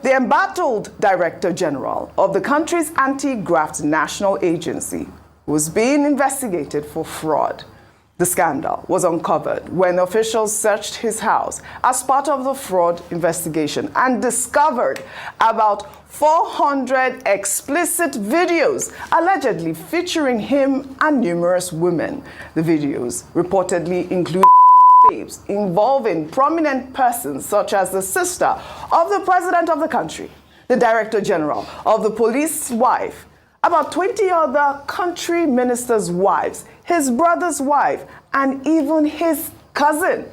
The embattled Director General of the country's anti-graft national agency was being investigated for fraud. The scandal was uncovered when officials searched his house as part of the fraud investigation and discovered about 400 explicit videos allegedly featuring him and numerous women. The videos reportedly include tapes involving prominent persons such as the sister of the president of the country, the Director General of the police's wife, about 20 other country ministers' wives, his brother's wife, and even his cousin.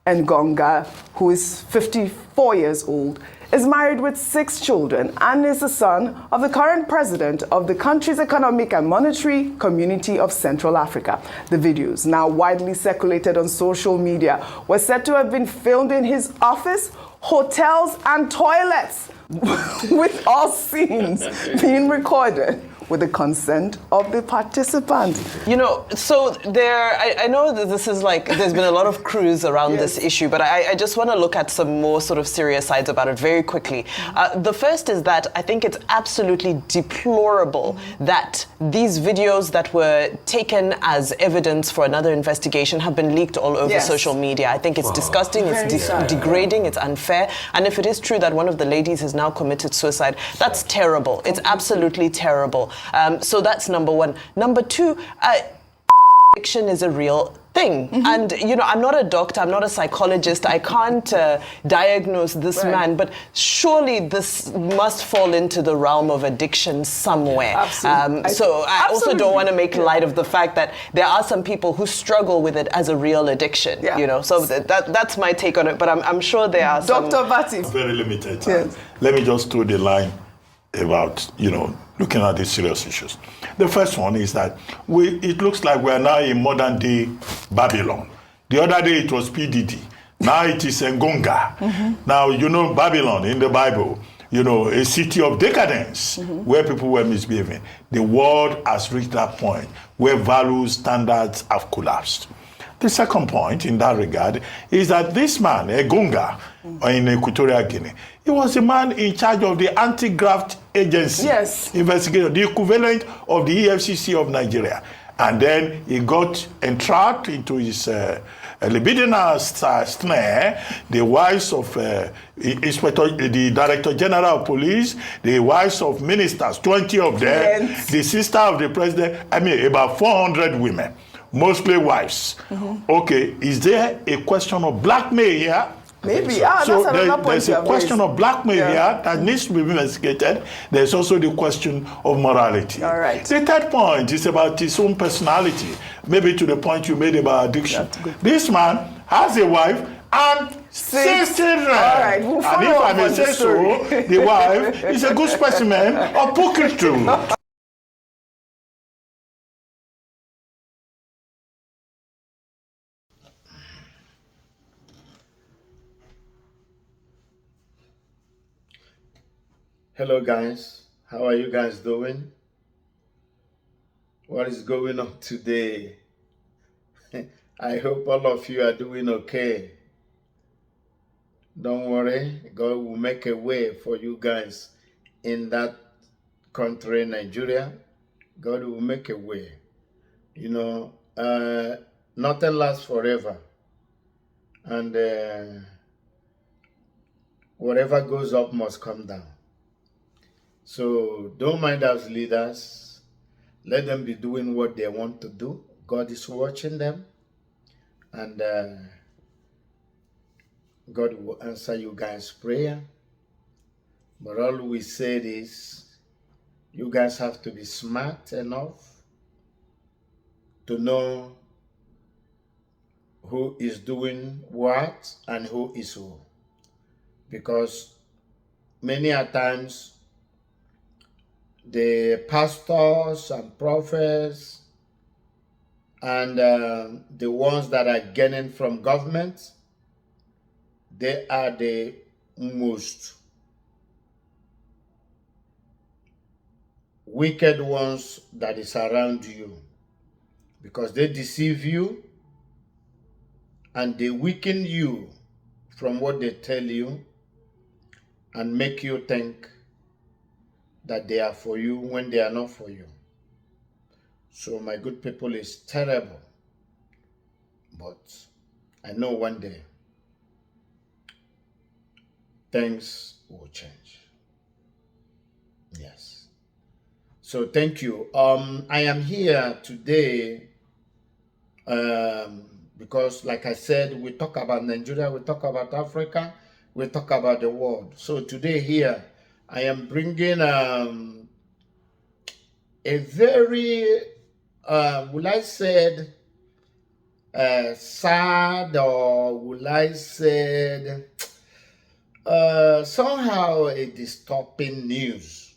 Ngonga, who is 54 years old, is married with 6 children and is the son of the current president of the country's Economic and Monetary Community of Central Africa. The videos, now widely circulated on social media, were said to have been filmed in his office, hotels, and toilets, with all scenes being recorded with the consent of the participants. You know, so I know that this is like, there's been a lot of cruise around this issue, but I just want to look at some more sort of serious sides about it very quickly. The first is that I think it's absolutely deplorable that these videos that were taken as evidence for another investigation have been leaked all over social media. I think it's disgusting, it's degrading, it's unfair. And if it is true that one of the ladies has now committed suicide, that's terrible. It's absolutely terrible. So that's number one. Number two, addiction is a real thing. And, you know, I'm not a doctor, I'm not a psychologist, I can't diagnose this man, but surely this must fall into the realm of addiction somewhere. So I also don't want to make light of the fact that there are some people who struggle with it as a real addiction, you know, so that's my take on it, but I'm sure there are some... Dr. Vati. Very limited time. Let me just throw the line about, you know, looking at these serious issues. The first one is that it looks like we are now in modern day Babylon. The other day it was PDD. Now it is Ngonga. Now, you know, Babylon in the Bible, you know, a city of decadence where people were misbehaving. The world has reached that point where value standards have collapsed. The second point in that regard is that this man, Ngonga, in Equatorial Guinea, he was the man in charge of the anti-graft agency investigation, the equivalent of the EFCC of Nigeria. And then he got entrapped into his libidinal snare, the wives of the Director General of Police, the wives of ministers, 20 of them, the sister of the president, I mean about 400 women, mostly wives. Okay, is there a question of blackmail here? Maybe. So there's a question of blackmail here that needs to be investigated. There's also the question of morality. All right. The third point is about his own personality, maybe to the point you made about addiction. This man has a wife and 6 children. All right. We'll and if I may say so, the wife is a good specimen of pulchritude. Hello guys, how are you guys doing? What is going on today? I hope all of you are doing okay. Don't worry, God will make a way for you guys in that country, Nigeria. God will make a way. You know, nothing lasts forever. And whatever goes up must come down. So don't mind us leaders. Let them be doing what they want to do. God is watching them. And God will answer you guys' prayer. But all we said is, you guys have to be smart enough to know who is doing what and who is who. Because many a times, the pastors and prophets and the ones that are gaining from government, they are the most wicked ones that is around you, because they deceive you and they weaken you from what they tell you, and make you think that they are for you when they are not for you. So my good people, is terrible. But I know one day things will change. Yes. So thank you. I am here today because, like I said, we talk about Nigeria, we talk about Africa, we talk about the world. So today here, I am bringing a very, will I say, sad, or will I say, somehow a disturbing news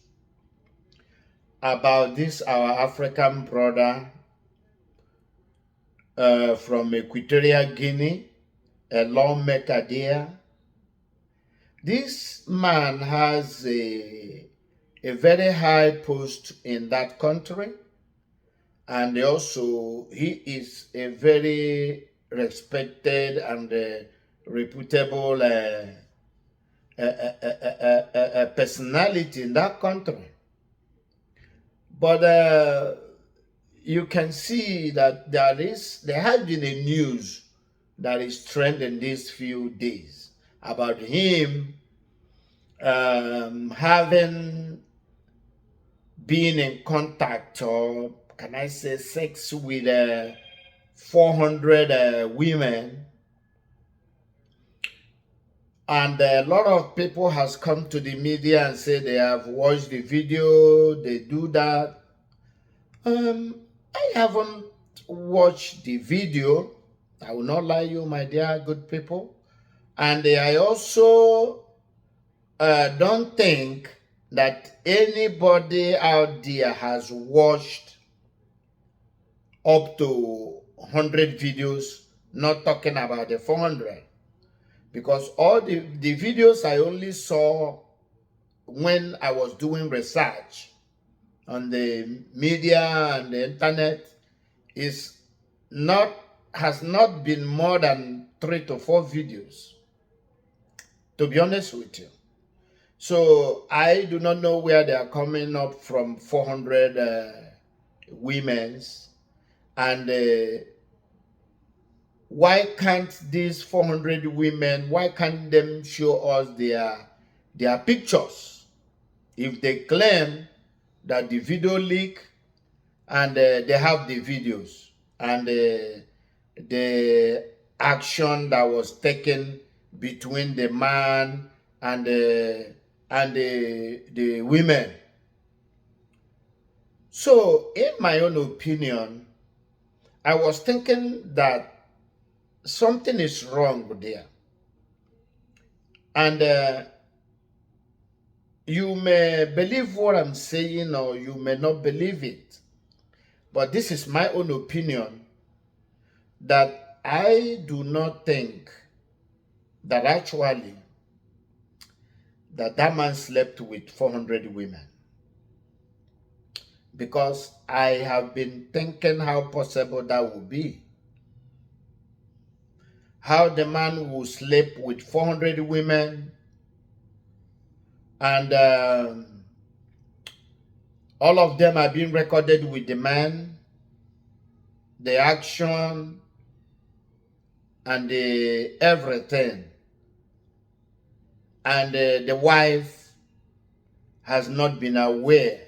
about this our African brother from Equatorial Guinea, a lawmaker there. This man has a very high post in that country, and also he is a very respected and reputable personality in that country. But you can see that there has been a news that is trending these few days about him having been in contact, or can I say sex, with 400 women. And a lot of people has come to the media and say they have watched the video, they do that. I haven't watched the video. I will not lie you, my dear good people. And I also don't think that anybody out there has watched up to 100 videos, not talking about the 400. Because all the videos I only saw when I was doing research on the media and the internet has not been more than 3 to 4 videos, to be honest with you. So I do not know where they are coming up from 400 women's, and why can't these 400 women, why can't them show us their pictures? If they claim that the video leak and they have the videos and the action that was taken between the man and the women. So in my own opinion, I was thinking that something is wrong there. And you may believe what I'm saying, or you may not believe it. But this is my own opinion, that I do not think that actually that man slept with 400 women. Because I have been thinking how possible that would be. How the man will sleep with 400 women, and all of them are being recorded with the man, the action, and the everything. And the wife has not been aware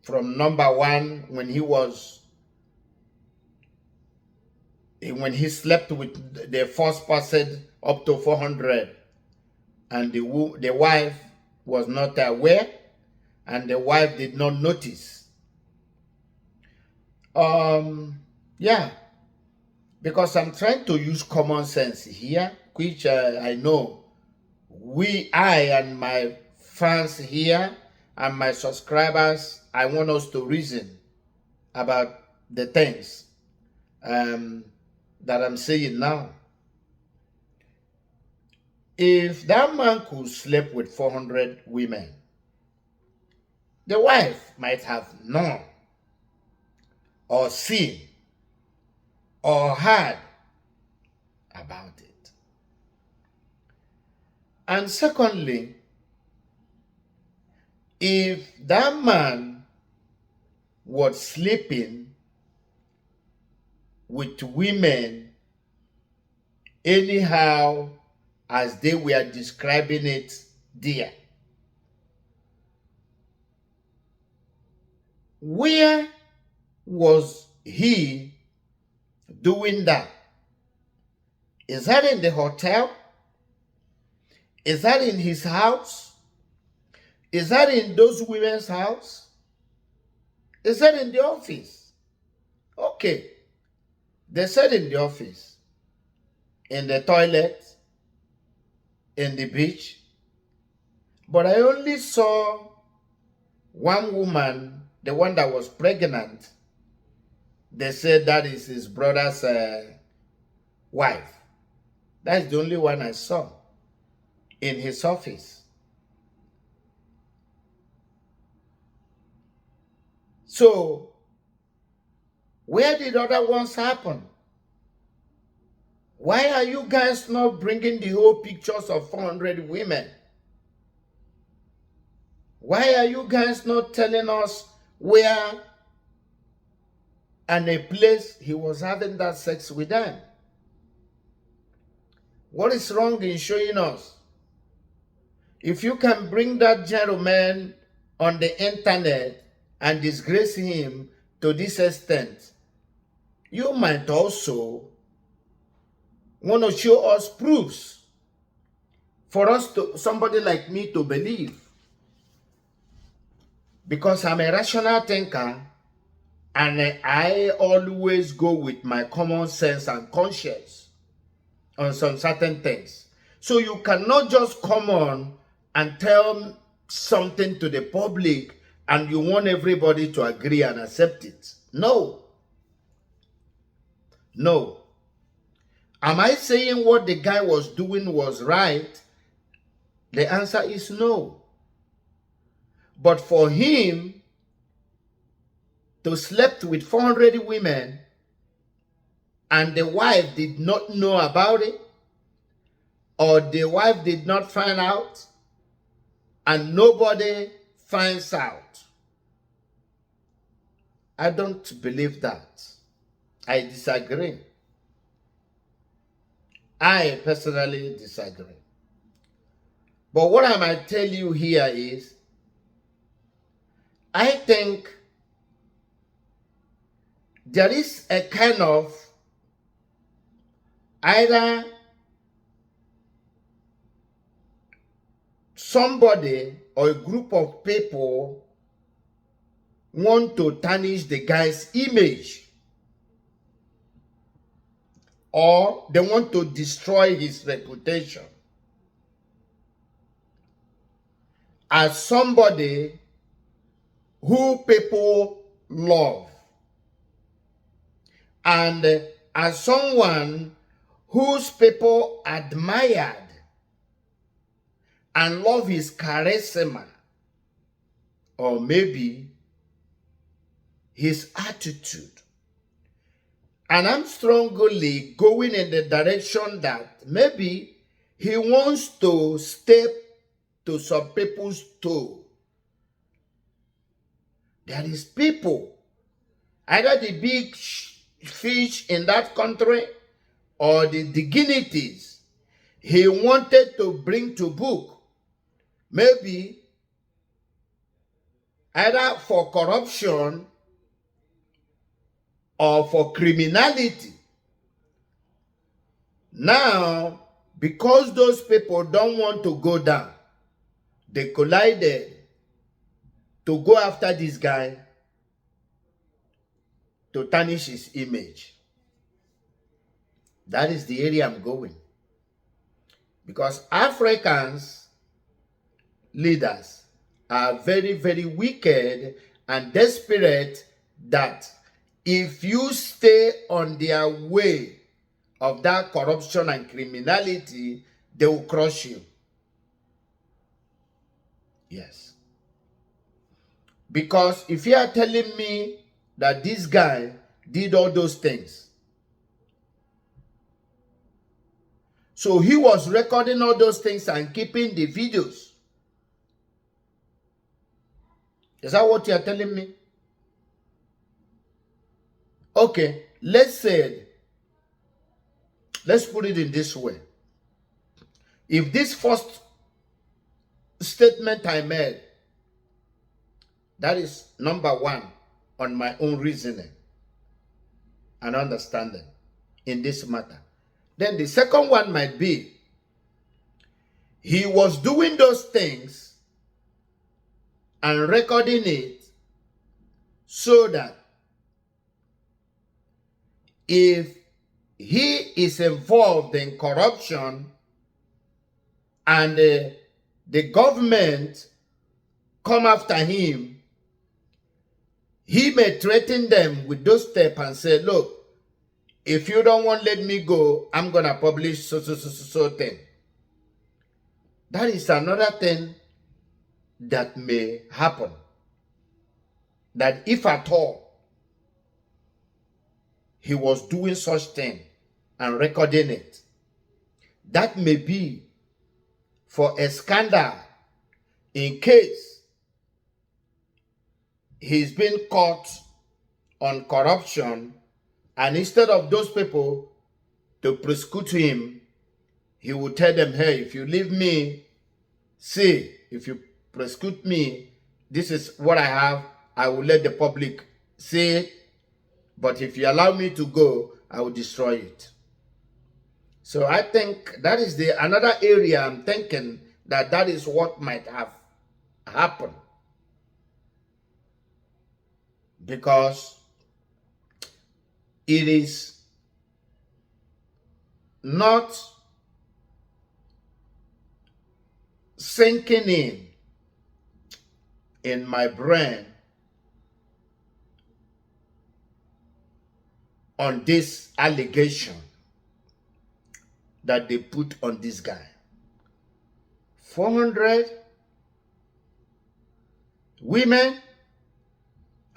from number one, when he slept with the first person up to 400, and the wife was not aware, and the wife did not notice. Yeah, because I'm trying to use common sense here, which I know I and my fans here and my subscribers, I want us to reason about the things that I'm saying now. If that man could sleep with 400 women, the wife might have known or seen or heard about it. And secondly, if that man was sleeping with women anyhow as they were describing it there, where was he doing that? Is that in the hotel? Is that in his house? Is that in those women's house? Is that in the office? Okay. They said in the office, in the toilet, in the beach. But I only saw one woman, the one that was pregnant. They said that is his brother's wife. That's the only one I saw in his office. So, where did other ones happen? Why are you guys not bringing the whole pictures of 400 women? Why are you guys not telling us where and a place he was having that sex with them? What is wrong in showing us? If you can bring that gentleman on the internet and disgrace him to this extent, you might also want to show us proofs for us to, somebody like me, to believe. Because I'm a rational thinker and I always go with my common sense and conscience on some certain things. So you cannot just come on and tell something to the public and you want everybody to agree and accept it. No. No. Am I saying what the guy was doing was right? The answer is no. But for him to slept with 400 women and the wife did not know about it, or the wife did not find out, and nobody finds out, I don't believe that. I disagree. I personally disagree. But what I might tell you here is, I think there is a kind of either somebody or a group of people want to tarnish the guy's image, or they want to destroy his reputation as somebody who people love, and as someone whose people admired and love his charisma, or maybe his attitude. And I'm strongly going in the direction that maybe he wants to step to some people's toe. There is people, either the big fish in that country or the dignities he wanted to bring to book, maybe either for corruption or for criminality. Now, because those people don't want to go down, they collided to go after this guy to tarnish his image. That is the area I'm going. Because Africans leaders are very, very wicked and desperate, that if you stay on their way of that corruption and criminality, they will crush you. Yes. Because if you are telling me that this guy did all those things, So he was recording all those things and keeping the videos. Is that what you're telling me? Okay, let's put it in this way. If this first statement I made, that is number one on my own reasoning and understanding in this matter. Then the second one might be, he was doing those things and recording it so that if he is involved in corruption and the government come after him, he may threaten them with those steps and say, look, if you don't want to let me go, I'm going to publish so thing. That is another thing that may happen. That if at all he was doing such thing and recording it, that may be for a scandal in case he's been caught on corruption, and instead of those people to prosecute him, he would tell them, hey, if you leave me, see, if you prosecute me, this is what I have, I will let the public see it, but if you allow me to go, I will destroy it. So I think that is another area I'm thinking that is what might have happened. Because it is not sinking in my brain on this allegation that they put on this guy. 400 women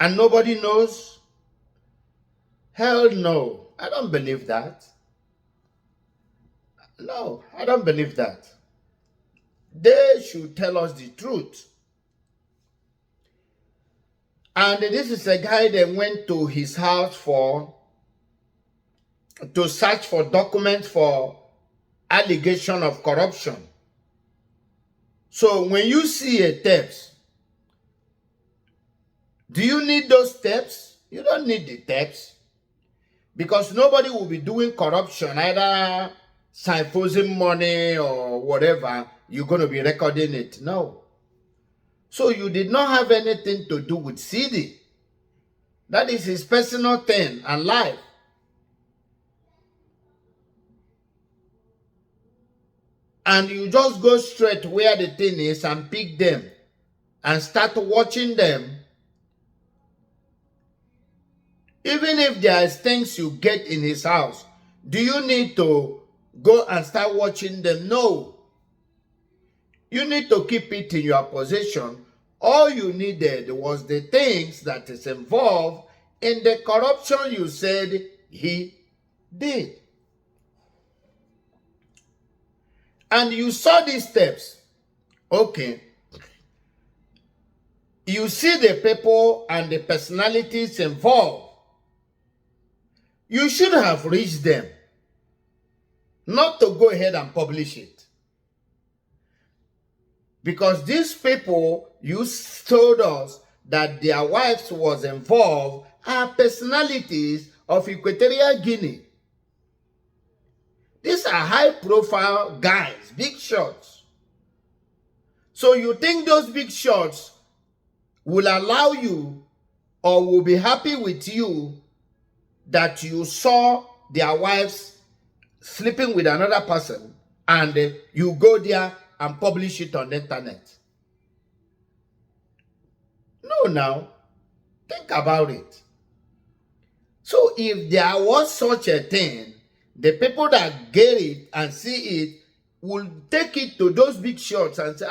and nobody knows? Hell no, I don't believe that. No, I don't believe that. They should tell us the truth. And this is a guy that went to his house to search for documents for allegation of corruption. So when you see a tapes, do you need those tapes? You don't need the tapes. Because nobody will be doing corruption, either siphoning money or whatever, you're going to be recording it. No. So you did not have anything to do with CD. That is his personal thing and life. And you just go straight where the thing is and pick them and start watching them. Even if there is things you get in his house, do you need to go and start watching them? No. You need to keep it in your possession. All you needed was the things that is involved in the corruption you said he did. And you saw these steps. Okay. You see the people and the personalities involved. You should have reached them. Not to go ahead and publish it. Because these people, you told us that their wives was involved, are personalities of Equatorial Guinea. These are high-profile guys, big shots. So you think those big shots will allow you or will be happy with you that you saw their wives sleeping with another person and you go there and publish it on the internet? No, now. Think about it. So if there was such a thing, the people that get it and see it will take it to those big shots and say,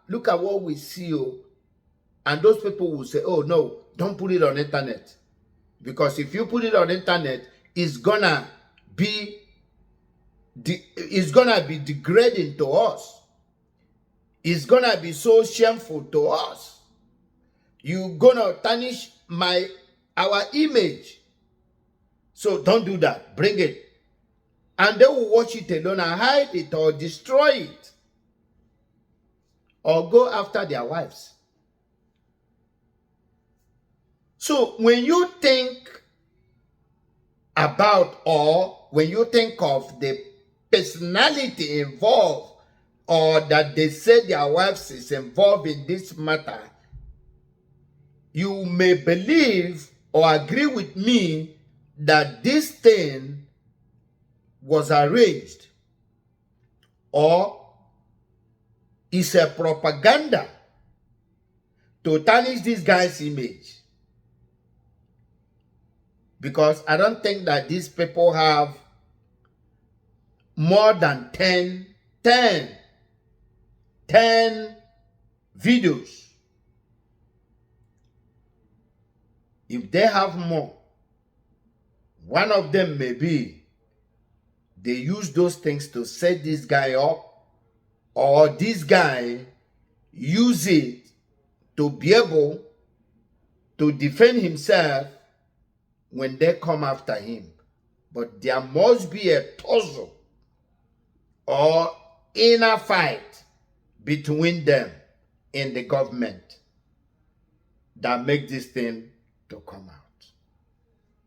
look at what we see. Oh. And those people will say, oh no, don't put it on internet. Because if you put it on internet, it's gonna be it's gonna be degrading to us. It's gonna be so shameful to us. You're gonna tarnish our image. So don't do that. Bring it. And they will watch it alone and hide it or destroy it. Or go after their wives. So when you think about, or when you think of the personality involved, or that they say their wives is involved in this matter, you may believe or agree with me that this thing was arranged or is a propaganda to tarnish this guy's image. Because I don't think that these people have more than 10 videos. If they have more, one of them may be they use those things to set this guy up, or this guy use it to be able to defend himself when they come after him. But there must be a tussle or inner fight between them in the government that make this thing to come out.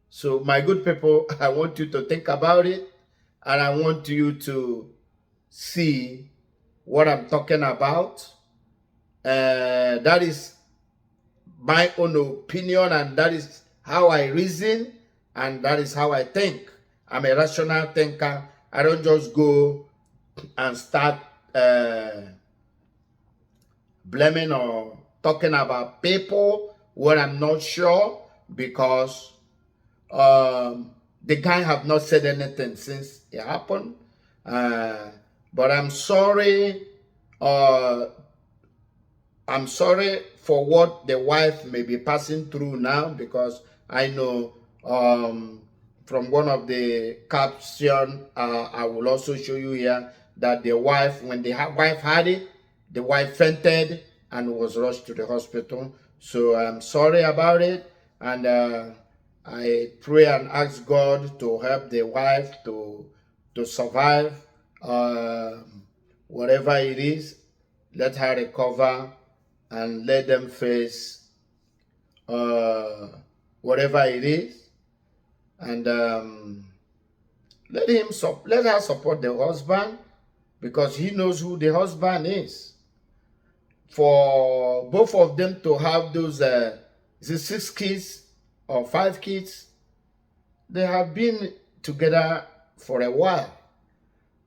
So my good people, I want you to think about it, and I want you to see what I'm talking about. That is my own opinion, and that is how I reason, and that is how I think. I'm a rational thinker. I don't just go and start blaming or talking about people when I'm not sure, because the guy have not said anything since it happened. But I'm sorry. I'm sorry for what the wife may be passing through now, because I know from one of the captions I will also show you here that the wife, when the wife had it, the wife fainted and was rushed to the hospital. So I'm sorry about it, and I pray and ask God to help the wife to survive whatever it is. Let her recover and let them face whatever it is, and let her support the husband, because he knows who the husband is. For both of them to have those is it 6 kids or 5 kids, they have been together for a while,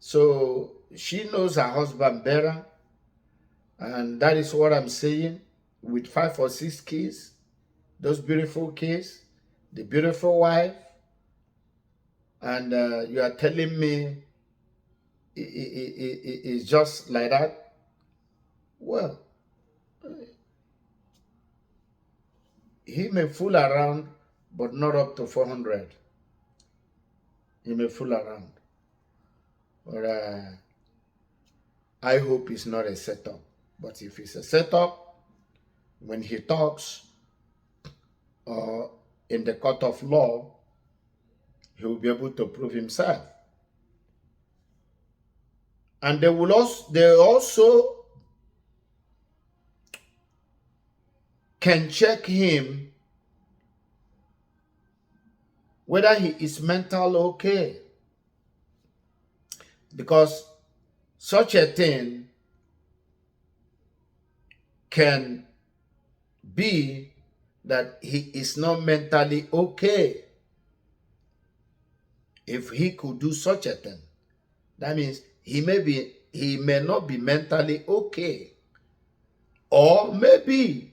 so she knows her husband better. And that is what I'm saying. With 5 or 6 kids, those beautiful kids, the beautiful wife, and you are telling me it's just like that? Well, he may fool around, but not up to 400. He may fool around. But I hope it's not a setup. But if it's a setup, when he talks in the court of law, he will be able to prove himself. And they also can check him whether he is mental okay. Because such a thing can be that he is not mentally okay. If he could do such a thing, that means he may not be mentally okay. Or maybe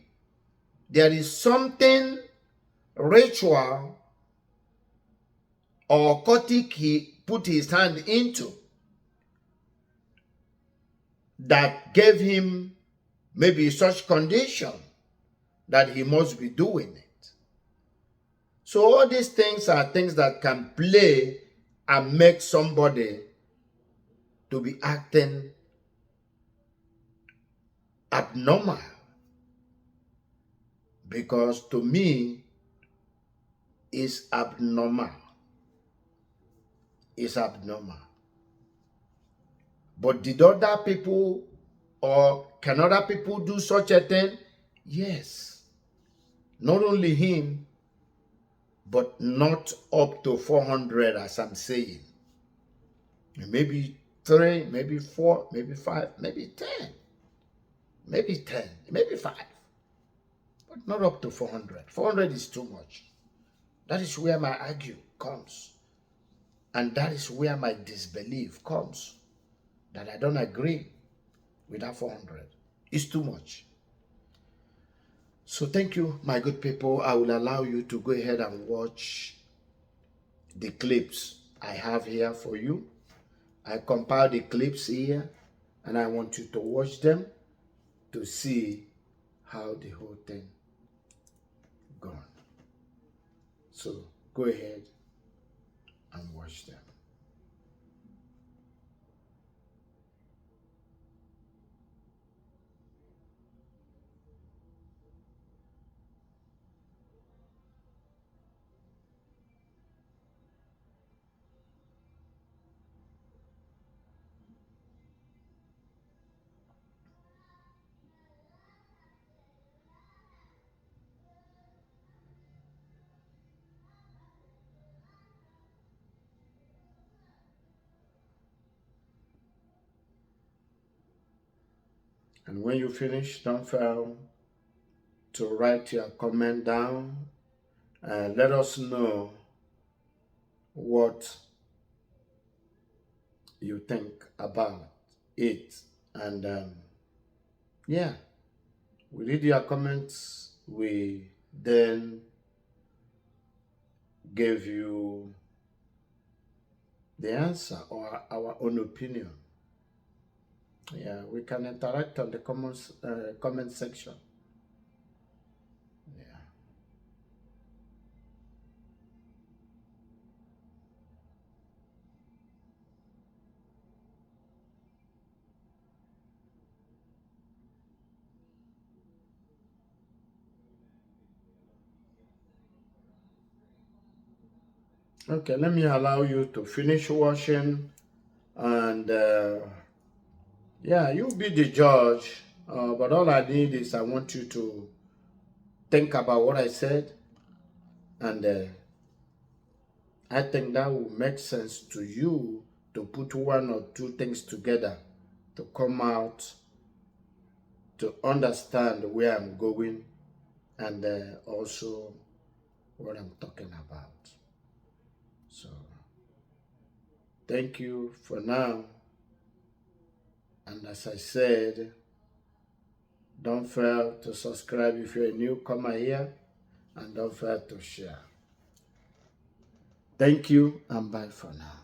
there is something ritual or occultic he put his hand into that gave him maybe such condition that he must be doing it. So all these things are things that can play and make somebody to be acting abnormal. Because to me, it's abnormal. It's abnormal. But did other people, or can other people do such a thing? Yes. Not only him, but not up to 400, as I'm saying. Maybe 3, maybe 4, maybe 5, maybe 10. Maybe 10, maybe 5. But not up to 400. 400 is too much. That is where my argue comes. And that is where my disbelief comes. That I don't agree with that 400. It's too much. So thank you, my good people. I will allow you to go ahead and watch the clips I have here for you. I compiled the clips here, and I want you to watch them to see how the whole thing gone. So go ahead and watch them. And when you finish, don't fail to write your comment down and let us know what you think about it. And yeah, we read your comments. We then give you the answer or our own opinion. Yeah, we can interact on the comment section. Yeah. Okay, let me allow you to finish watching, and yeah, you be the judge. But all I need is I want you to think about what I said, and I think that will make sense to you to put 1 or 2 things together to come out to understand where I'm going and also what I'm talking about. So, thank you for now. And as I said, don't fail to subscribe if you're a newcomer here, and don't fail to share. Thank you, and bye for now.